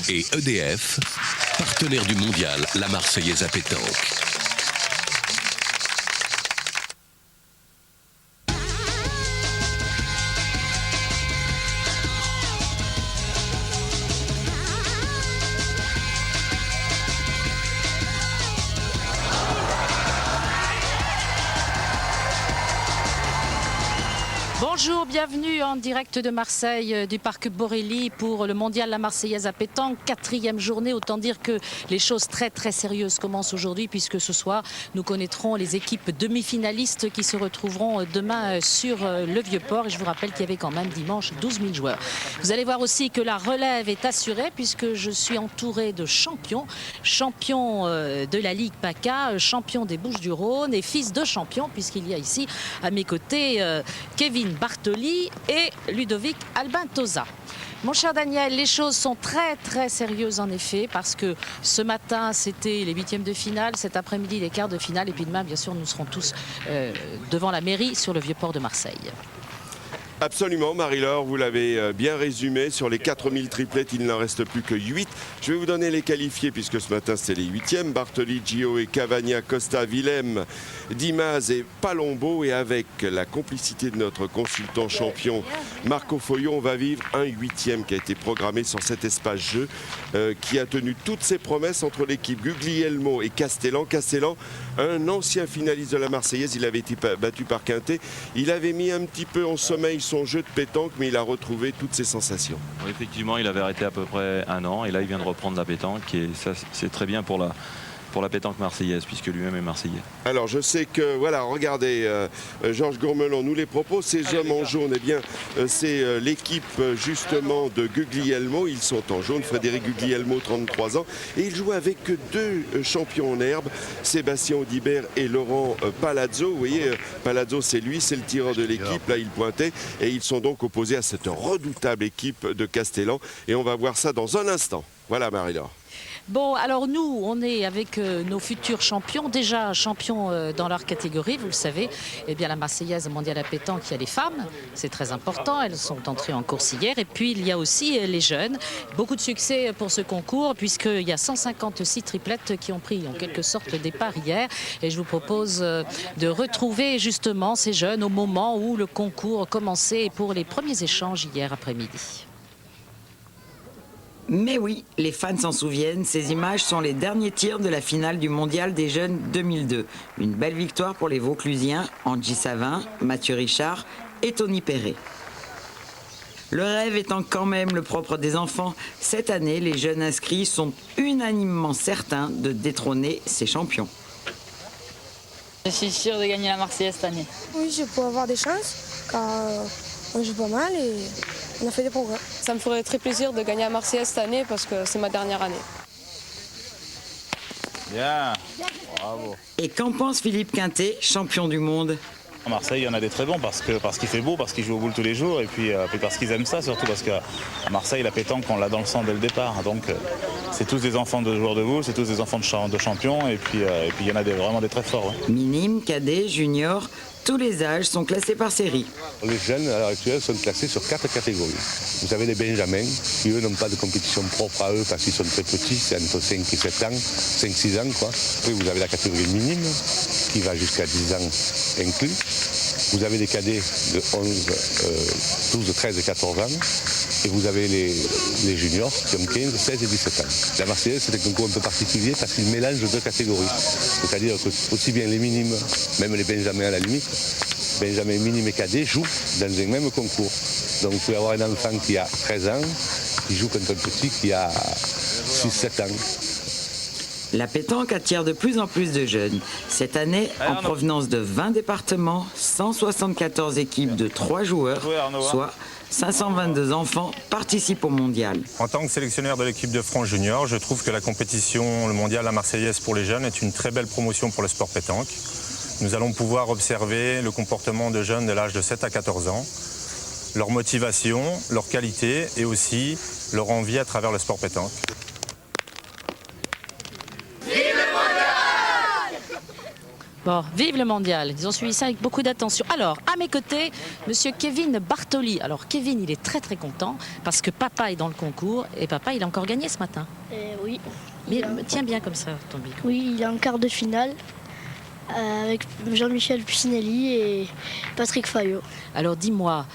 Et EDF, partenaire du mondial, la Marseillaise à pétanque. Bonjour, bienvenue en direct de Marseille, du parc Borelli pour le mondial La Marseillaise à pétanque, 4e journée. Autant dire que les choses très sérieuses commencent aujourd'hui puisque ce soir nous connaîtrons les équipes demi-finalistes qui se retrouveront demain sur le Vieux-Port. Et je vous rappelle qu'il y avait quand même dimanche 12 000 joueurs. Vous allez voir aussi que la relève est assurée puisque je suis entouré de champions de la Ligue PACA, champion des Bouches-du-Rhône et fils de champion puisqu'il y a ici à mes côtés Kevin Bartoli et Ludovic Albin-Tosa. Mon cher Daniel, les choses sont très sérieuses en effet parce que ce matin c'était les 8e de finale, cet après-midi les quarts de finale et puis demain bien sûr nous serons tous devant la mairie sur le Vieux-Port de Marseille. Absolument, Marie-Laure, vous l'avez bien résumé. Sur les 4000 triplettes, il n'en reste plus que 8. Je vais vous donner les qualifiés puisque ce matin, c'est les 8e. Bartoli, Gio et Cavagna, Costa, Willem, Dimaz et Palombo. Et avec la complicité de notre consultant champion, Marco Foillon, on va vivre un 8e qui a été programmé sur cet espace jeu qui a tenu toutes ses promesses entre l'équipe Guglielmo et Castellan. Castellan, un ancien finaliste de la Marseillaise, il avait été battu par Quintet. Il avait mis un petit peu en sommeil son jeu de pétanque, mais il a retrouvé toutes ses sensations. Oui, effectivement, il avait arrêté à peu près 1 an et là il vient de reprendre la pétanque et ça c'est très bien pour la pétanque marseillaise puisque lui-même est marseillais. Alors je sais que, voilà, regardez, Georges Gourmelon nous les propose, ces hommes en jaune, eh bien c'est l'équipe justement de Guglielmo, ils sont en jaune, Frédéric Guglielmo, 33 ans, et il joue avec 2 champions en herbe, Sébastien Audibert et Laurent Palazzo. Vous voyez, Palazzo c'est lui, c'est le tireur de l'équipe, là il pointait, et ils sont donc opposés à cette redoutable équipe de Castellan, et on va voir ça dans un instant. Voilà Marie-Laure. Bon, alors nous, on est avec nos futurs champions, déjà champions dans leur catégorie, vous le savez. Eh bien, la Marseillaise mondiale à pétanque, il y a les femmes, c'est très important, elles sont entrées en course hier. Et puis, il y a aussi les jeunes. Beaucoup de succès pour ce concours, puisqu'il y a 156 triplettes qui ont pris en quelque sorte le départ hier. Et je vous propose de retrouver justement ces jeunes au moment où le concours commençait pour les premiers échanges hier après-midi. Mais oui, les fans s'en souviennent, ces images sont les derniers tirs de la finale du mondial des jeunes 2002. Une belle victoire pour les Vauclusiens, Angie Savin, Mathieu Richard et Tony Perret. Le rêve étant quand même le propre des enfants, cette année, les jeunes inscrits sont unanimement certains de détrôner ces champions. Je suis sûr de gagner la Marseillaise cette année. Oui, je peux avoir des chances, car on joue pas mal et on a fait des progrès. Ça me ferait très plaisir de gagner la Marseillaise cette année parce que c'est ma dernière année. Bien, bravo. Et qu'en pense Philippe Quintet, champion du monde? À Marseille, il y en a des très bons parce qu'il fait beau, parce qu'ils jouent au boule tous les jours et puis parce qu'ils aiment ça surtout parce qu'à Marseille, la pétanque, on l'a dans le sang dès le départ. Donc c'est tous des enfants de joueurs de boule, c'est tous des enfants de champions et puis il y en a vraiment des très forts. Ouais. Minime, cadet, junior, tous les âges sont classés par série. Les jeunes à l'heure actuelle sont classés sur 4 catégories. Vous avez les benjamins qui eux n'ont pas de compétition propre à eux parce qu'ils sont très petits, c'est entre 5 et 7 ans, 5-6 ans quoi. Puis vous avez la catégorie minime qui va jusqu'à 10 ans inclus. Vous avez les cadets de 11, 12, 13 et 14 ans. Et vous avez les juniors qui ont 15, 16 et 17 ans. La Marseillaise, c'est un concours un peu particulier parce qu'il mélange 2 catégories. C'est-à-dire que aussi bien les minimes, même les benjamins à la limite, benjamins, minimes et cadets jouent dans un même concours. Donc vous pouvez avoir un enfant qui a 13 ans, qui joue contre un petit qui a 6-7 ans. La pétanque attire de plus en plus de jeunes. Cette année, en provenance de 20 départements, 174 équipes de 3 joueurs, soit 522 enfants participent au mondial. En tant que sélectionneur de l'équipe de France Junior, je trouve que la compétition, le mondial La Marseillaise pour les jeunes est une très belle promotion pour le sport pétanque. Nous allons pouvoir observer le comportement de jeunes de l'âge de 7 à 14 ans, leur motivation, leur qualité et aussi leur envie à travers le sport pétanque. Bon, vive le mondial. Ils ont suivi ça avec beaucoup d'attention. Alors, à mes côtés, monsieur Kevin Bartoli. Alors, Kevin, il est très très content parce que papa est dans le concours et papa, il a encore gagné ce matin. Oui. Mais tiens bien comme ça, ton micro. Oui, il est en quart de finale avec Jean-Michel Pucinelli et Patrick Fayot. Alors dis-moi,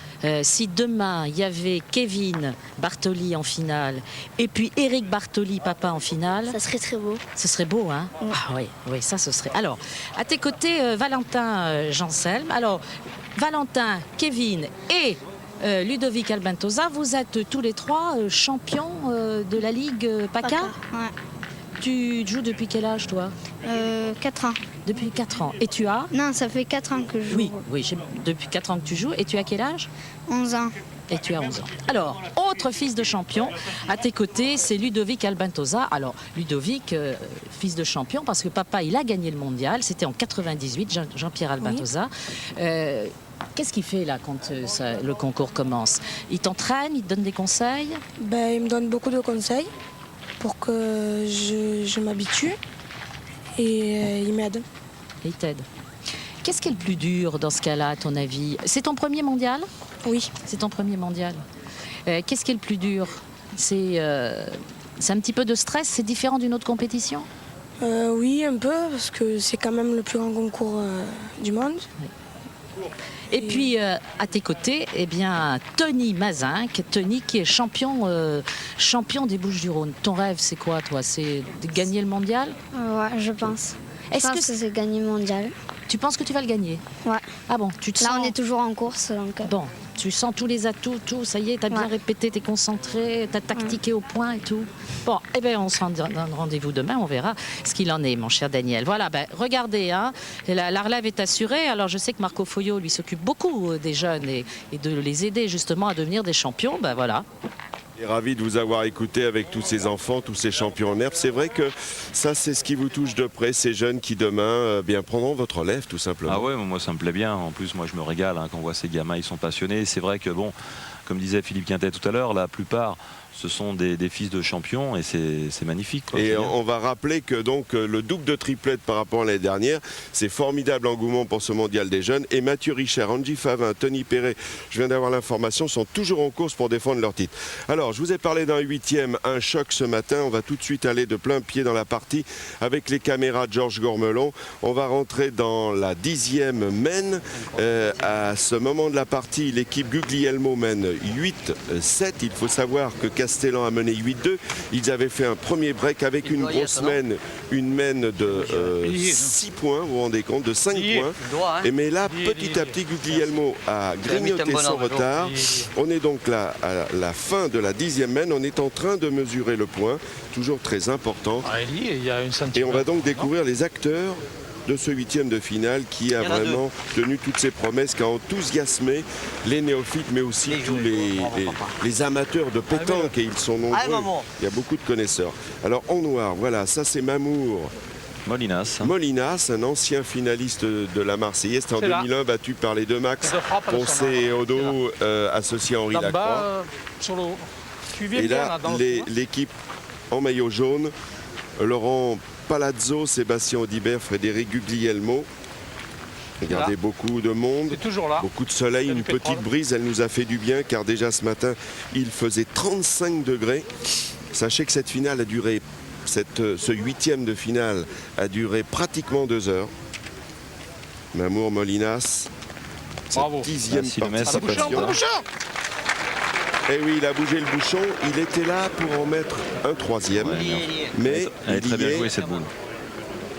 si demain il y avait Kevin Bartoli en finale et puis Eric Bartoli, papa, en finale... Ça serait très beau. Ce serait beau, hein? Oui. Ah oui, ça ce serait... Alors, à tes côtés, Valentin Janselme. Alors, Valentin, Kevin et... Ludovic Albentosa, vous êtes tous les trois champions de la Ligue PACA. Ouais. Tu joues depuis quel âge, toi? 4 ans. Depuis 4 ans. Et tu as? Non, ça fait 4 ans que je joue. Oui, depuis 4 ans que tu joues. Et tu as quel âge? 11 ans. Et tu as 11 ans. Alors, autre fils de champion, à tes côtés, c'est Ludovic Albentosa. Alors, Ludovic, fils de champion, parce que papa, il a gagné le mondial. C'était en 98, Jean-Pierre Albentosa. Oui. Qu'est-ce qu'il fait là quand le concours commence? Il t'entraîne, il te donne des conseils? Il me donne beaucoup de conseils pour que je m'habitue et il m'aide. Et il t'aide. Qu'est-ce qui est le plus dur dans ce cas-là, à ton avis? C'est ton premier mondial? Oui. C'est ton premier mondial. Qu'est-ce qui est le plus dur? C'est un petit peu de stress? C'est différent d'une autre compétition? Oui, un peu, parce que c'est quand même le plus grand concours du monde. Oui. Et puis, à tes côtés, eh bien, Tony Mazinck. Tony qui est champion des Bouches-du-Rhône. Ton rêve, c'est quoi, toi? C'est de gagner le mondial? Ouais, je pense. Est-ce que c'est gagner le mondial? Tu penses que tu vas le gagner? Ouais. Ah bon, tu te sens... Là, on est toujours en course. Donc... Bon, tu sens tous les atouts, tout, ça y est, t'as bien répété, t'es concentré, t'as tactiqué au point et tout. Bon, eh bien, on se donne rendez-vous demain, on verra ce qu'il en est, mon cher Daniel. Voilà, regardez, hein, la relève est assurée. Alors, je sais que Marco Foyot, lui, s'occupe beaucoup des jeunes et de les aider justement à devenir des champions. Voilà. Je suis ravi de vous avoir écouté avec tous ces enfants, tous ces champions en herbe. C'est vrai que ça, c'est ce qui vous touche de près, ces jeunes qui demain prendront votre relève, tout simplement. Ah ouais, moi ça me plaît bien. En plus, moi je me régale quand on voit ces gamins, ils sont passionnés. C'est vrai que bon, comme disait Philippe Quintet tout à l'heure, la plupart ce sont des fils de champions et c'est magnifique. Quoi, et on va rappeler que donc le double de triplette par rapport à l'année dernière, c'est formidable engouement pour ce mondial des jeunes. Et Mathieu Richard, Angie Favin, Tony Perret, je viens d'avoir l'information, sont toujours en course pour défendre leur titre. Alors, je vous ai parlé d'un 8e, un choc ce matin. On va tout de suite aller de plein pied dans la partie avec les caméras de Georges Gormelon. On va rentrer dans la 10e mène. À ce moment de la partie, l'équipe Guglielmo mène 8-7. Il faut savoir que Castellan a mené 8-2. Ils avaient fait un premier break avec une grosse mène, une mène de 6 points, vous vous rendez compte, de 5 points. Et mais là, petit à petit, Guglielmo a grignoté son retard. On est donc là à la fin de la 10e mène. On est en train de mesurer le point, toujours très important. Et on va donc découvrir les acteurs de ce 8e de finale qui a vraiment tenu toutes ses promesses, qui a enthousiasmé les néophytes, mais aussi tous les amateurs de pétanque, et ils sont nombreux. Il y a beaucoup de connaisseurs. Alors en noir, voilà, ça c'est Mamour Molinas. Molinas, un ancien finaliste de la Marseillaise, en 2001 battu par les deux Max, Poncé et Odo, associé à Henri Lacroix. Et là, l'équipe en maillot jaune, Laurent Palazzo, Sébastien Audibert, Frédéric Guglielmo. Regardez, beaucoup de monde, beaucoup de soleil, une petite brise, elle nous a fait du bien car déjà ce matin, il faisait 35 degrés. Sachez que cette finale a duré, ce 8e de finale a duré pratiquement 2 heures. Mamour Molinas, cette 10e participation. Eh oui, il a bougé le bouchon, il était là pour en mettre un 3e. Mais elle est très bien jouée cette boule.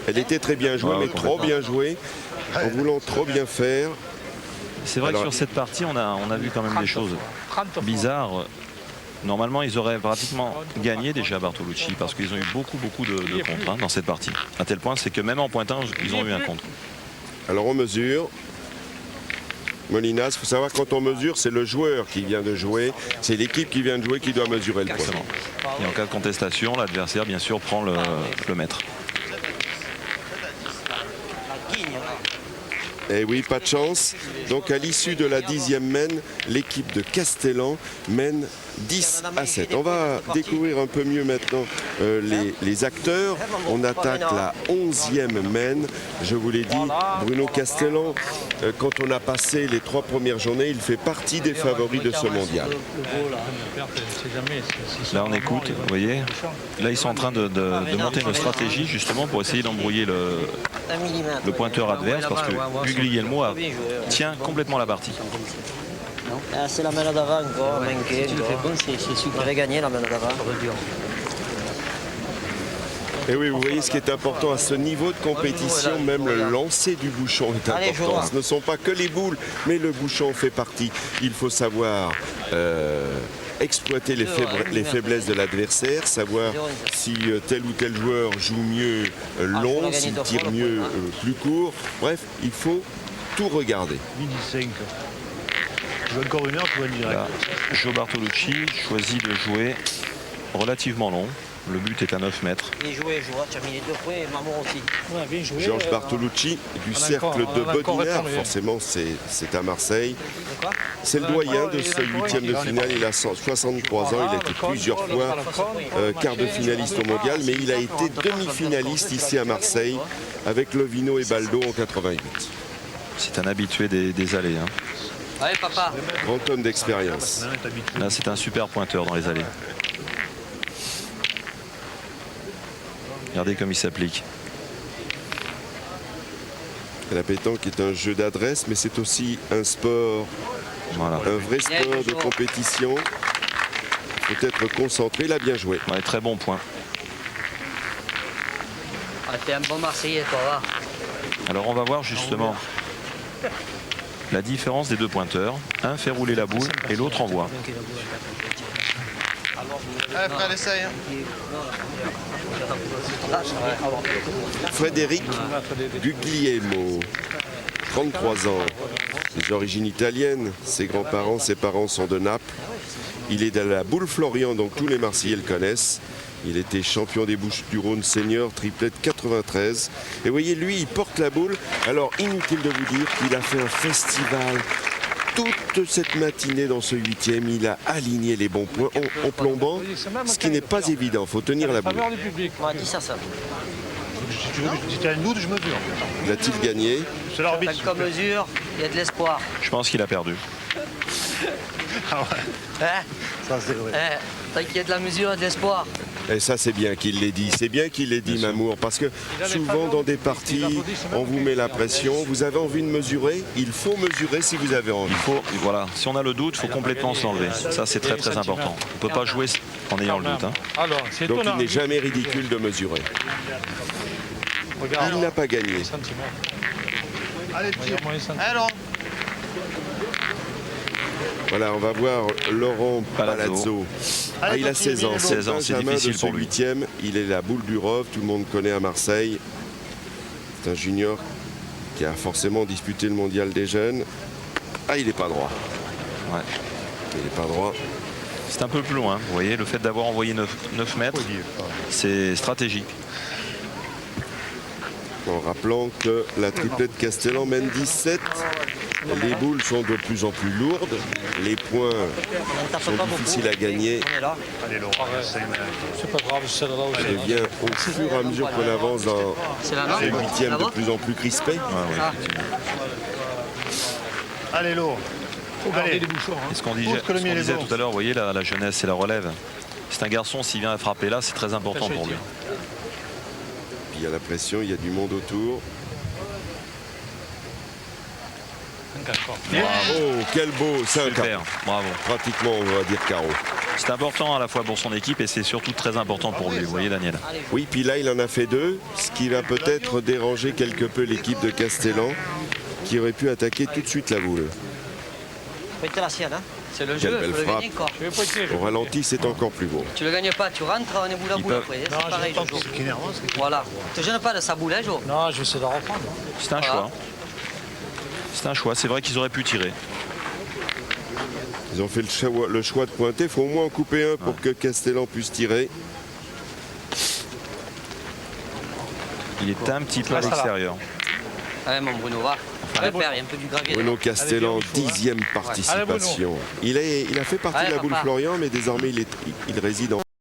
Elle était très bien jouée, mais trop bien jouée, en voulant trop bien faire. C'est vrai que sur cette partie, on a vu quand même des choses bizarres. Normalement, ils auraient pratiquement gagné déjà Bartolucci parce qu'ils ont eu beaucoup de contre dans cette partie. À tel point, c'est que même en pointant, ils ont eu un contre. Alors on mesure. Molinas, il faut savoir quand on mesure, c'est le joueur qui vient de jouer, c'est l'équipe qui vient de jouer qui doit mesurer le point. Et en cas de contestation, l'adversaire, bien sûr, prend le mètre. Eh oui, pas de chance. Donc à l'issue de la 10e mène, l'équipe de Castellan mène 10-7. On va découvrir un peu mieux maintenant les acteurs. On attaque la 11e mène. Je vous l'ai dit, Bruno Castellan, quand on a passé les 3 premières journées, il fait partie des favoris de ce mondial. Là on écoute, vous voyez, là ils sont en train de monter une stratégie justement pour essayer d'embrouiller le pointeur adverse, parce que Guglielmo tient complètement la partie. C'est la main d'avant encore, manqué. On avait gagné la main d'avant. Et oui, vous voyez ce qui est important à ce niveau de compétition, même le lancer du bouchon est important. Ce ne sont pas que les boules, mais le bouchon fait partie. Il faut savoir exploiter les faiblesses de l'adversaire, savoir si tel ou tel joueur joue mieux long, s'il tire mieux plus court. Bref, il faut tout regarder. Encore une heure pour être direct. Joe Bartolucci choisit de jouer relativement long. Le but est à 9 mètres. Bien joué, tu as mis les 2 points et Mamour aussi. Ouais, bien joué. Georges Bartolucci du cercle de Bodinard, forcément c'est à Marseille. C'est le doyen de ce 8e de finale, il a 63 ans, il a été plusieurs fois quart de finaliste au mondial, mais il a été demi-finaliste ici à Marseille avec Lovino et Baldo en 88. C'est un habitué des allées. Hein. Allez papa. Grand homme d'expérience. Là c'est un super pointeur dans les allées. Regardez comme il s'applique. La pétanque est un jeu d'adresse, mais c'est aussi un sport, un vrai sport de compétition. Il faut être concentré, il a bien joué. Ouais, très bon point. T'es un bon Marseillais, toi, va. Alors on va voir justement la différence des deux pointeurs. Un fait rouler la boule et l'autre envoie. Allez frère, essaye. Frédéric Guglielmo, 33 ans, des origines italiennes. Ses grands-parents, ses parents sont de Naples. Il est de la Boule Florian, donc tous les Marseillais le connaissent. Il était champion des Bouches-du-Rhône senior, triplette 93. Et vous voyez, lui, il porte la boule. Alors, inutile de vous dire qu'il a fait un festival toute cette matinée dans ce 8e. Il a aligné les bons points en plombant, ce qui n'est pas évident. Il faut tenir la boule. On a dit ça. Si tu as une doute, je mesure. L'a-t-il gagné? C'est l'arbitre. Comme mesure, il y a de l'espoir. Je pense qu'il a perdu. Ah ouais. Hein? Ça c'est vrai. Tant qu'il y a de la mesure et de l'espoir. Et ça, c'est bien qu'il l'ait dit. C'est bien qu'il l'ait dit, Mamour, parce que souvent dans des parties, on vous met la pression. Vous avez envie de mesurer, il faut mesurer si vous avez envie. Il faut, voilà. Si on a le doute, il faut complètement s'enlever. Ça, c'est très très important. On ne peut pas jouer en ayant le doute. Hein. Donc il n'est jamais ridicule de mesurer. Il n'a pas gagné. Allez, petit. Alors. Voilà, on va voir Laurent Palazzo. Ah, il a 16 ans. 16 ans, c'est difficile pour lui. 8e, il est la boule du Rove, tout le monde connaît à Marseille. C'est un junior qui a forcément disputé le mondial des jeunes. Ah, il n'est pas droit. Ouais. Il n'est pas droit. C'est un peu plus loin. Vous voyez, le fait d'avoir envoyé 9 mètres, c'est stratégique. En rappelant que la triplette Castellan mène 17. Les boules sont de plus en plus lourdes. Les points sont difficiles à gagner. C'est pas grave, c'est là Ça devient au fur et à mesure qu'on avance dans ce 8e de plus en plus crispé. Allez, l'eau. Allez. Et ce qu'on disait tout à l'heure, vous voyez, la jeunesse et la relève. C'est un garçon, s'il vient à frapper là, c'est très important pour lui. Puis il y a la pression, il y a du monde autour. Bravo, quel beau 5. Super, bravo. Pratiquement, on va dire carreau. C'est important à la fois pour son équipe et c'est surtout très important pour lui, vous voyez Daniel. Oui, puis là il en a fait 2, ce qui va peut-être déranger quelque peu l'équipe de Castellan, qui aurait pu attaquer tout de suite la boule. Faites la sienne, hein. C'est le jeu, quelle belle frappe. Au ralenti, c'est encore plus beau. Tu le gagnes pas, tu rentres, on est boule à boule après. C'est pareil, Jojo. Voilà. Ne te gêne pas de sa boule, hein, Jo. Non, je vais essayer de la reprendre. C'est un choix. C'est un choix, c'est vrai qu'ils auraient pu tirer. Ils ont fait le choix de pointer. Il faut au moins en couper un pour que Castellan puisse tirer. Il est un petit peu à l'extérieur. Allez, mon Bruno, va. Allez, faire, il y a un peu du gravier. Bruno Castellan, 10e participation. Il a fait partie de la boule Florian, mais désormais il réside en